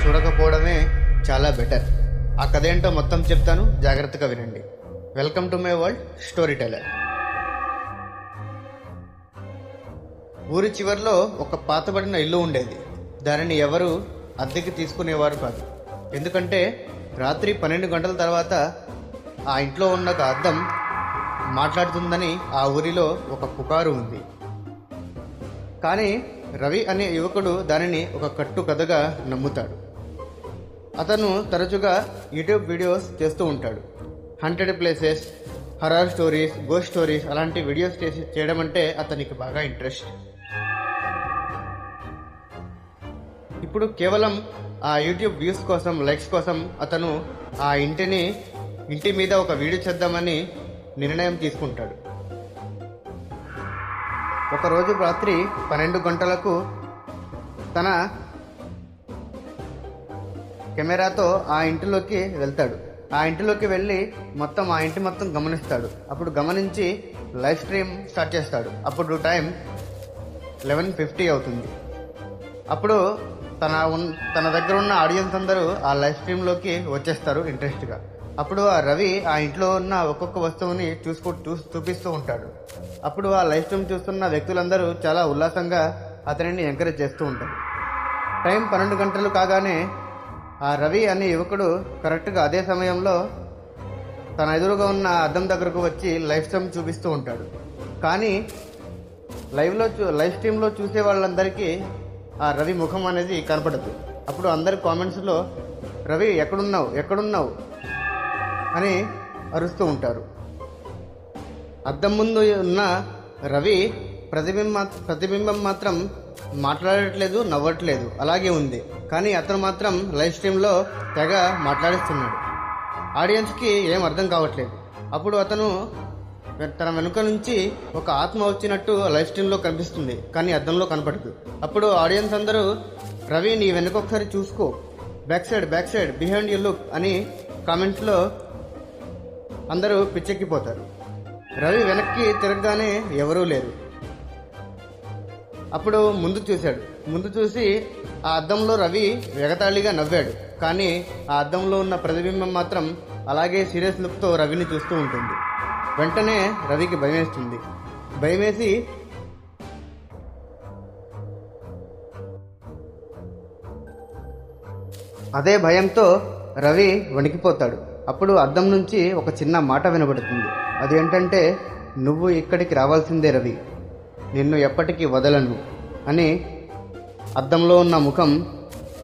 చూడకపోవడమే చాలా బెటర్. ఆ కథ ఏంటో మొత్తం చెప్తాను, జాగ్రత్తగా వినండి. Welcome to my world story teller. ఊరి చివరిలో ఒక పాతబడిన ఇల్లు ఉండేది. దానిని ఎవరు అద్దెకి తీసుకునేవారు కాదు. ఎందుకంటే రాత్రి 12 గంటల తర్వాత ఆ ఇంట్లో ఉన్న ఒక అద్దం మాట్లాడుతుందని ఆ ఊరిలో ఒక పుకారు ఉంది. కానీ రవి అనే యువకుడు దానిని ఒక కట్టు కథగా నమ్ముతాడు. అతను తరచుగా యూట్యూబ్ వీడియోస్ చేస్తూ ఉంటాడు. Haunted places, horror stories, ghost stories అలాంటి వీడియోస్ చేయడం అంటే అతనికి బాగా ఇంట్రెస్ట్. ఇప్పుడు కేవలం ఆ యూట్యూబ్ వ్యూస్ కోసం, లైక్స్ కోసం అతను ఆ ఇంటి మీద ఒక వీడియో చేద్దామని నిర్ణయం తీసుకుంటాడు. ఒకరోజు రాత్రి 12 గంటలకు తన కెమెరాతో ఆ ఇంటిలోకి వెళ్తాడు. ఆ ఇంటిలోకి వెళ్ళి ఆ ఇంటి మొత్తం గమనిస్తాడు. అప్పుడు గమనించి లైవ్ స్ట్రీమ్ స్టార్ట్ చేస్తాడు. అప్పుడు టైం 11:50 అవుతుంది. అప్పుడు తన దగ్గర ఉన్న ఆడియన్స్ అందరూ ఆ లైవ్ స్ట్రీమ్లోకి వచ్చేస్తారు ఇంట్రెస్ట్గా. అప్పుడు ఆ రవి ఆ ఇంట్లో ఉన్న ఒక్కొక్క వస్తువుని చూపిస్తూ ఉంటాడు. అప్పుడు ఆ లైవ్ స్ట్రీమ్ చూస్తున్న వ్యక్తులందరూ చాలా ఉల్లాసంగా అతనిని ఎంకరేజ్ చేస్తూ ఉంటారు. టైం 12 గంటలు కాగానే ఆ రవి అనే యువకుడు కరెక్ట్గా అదే సమయంలో తన ఎదురుగా ఉన్న అద్దం దగ్గరకు వచ్చి లైవ్ స్ట్రీమ్ చూపిస్తూ ఉంటాడు. కానీ లైవ్ స్ట్రీమ్లో చూసే వాళ్ళందరికీ ఆ రవి ముఖం అనేది కనపడదు. అప్పుడు అందరి కామెంట్స్లో రవి ఎక్కడున్నావు అని అరుస్తూ ఉంటారు. అద్దం ముందు ఉన్న రవి ప్రతిబింబం మాత్రం మాట్లాడట్లేదు, నవ్వట్లేదు, అలాగే ఉంది. కానీ అతను మాత్రం లైవ్ స్ట్రీమ్లో తెగ మాట్లాడిస్తున్నాడు. ఆడియన్స్కి ఏం అర్థం కావట్లేదు. అప్పుడు అతను తన వెనుక నుంచి ఒక ఆత్మ వచ్చినట్టు లైవ్ స్ట్రీమ్లో కనిపిస్తుంది, కానీ అద్దంలో కనపడదు. అప్పుడు ఆడియన్స్ అందరూ రవి నీ వెనుక ఒకసారి చూసుకో, back side behind you look అని కామెంట్స్లో అందరూ పిచ్చెక్కిపోతారు. రవి వెనక్కి తిరగగానే ఎవరూ లేరు. అప్పుడు ముందు చూసి ఆ అద్దంలో రవి ఎగతాళిగా నవ్వాడు. కానీ ఆ అద్దంలో ఉన్న ప్రతిబింబం మాత్రం అలాగే సీరియస్ లుక్తో రవిని చూస్తూ ఉంటుంది. వెంటనే రవికి భయమేసి అదే భయంతో రవి వణికిపోతాడు. అప్పుడు అద్దం నుంచి ఒక చిన్న మాట వినబడుతుంది. అదేంటంటే, నువ్వు ఇక్కడికి రావాల్సిందే రవి, నిన్ను ఎప్పటికీ వదలను అని అద్దంలో ఉన్న ముఖం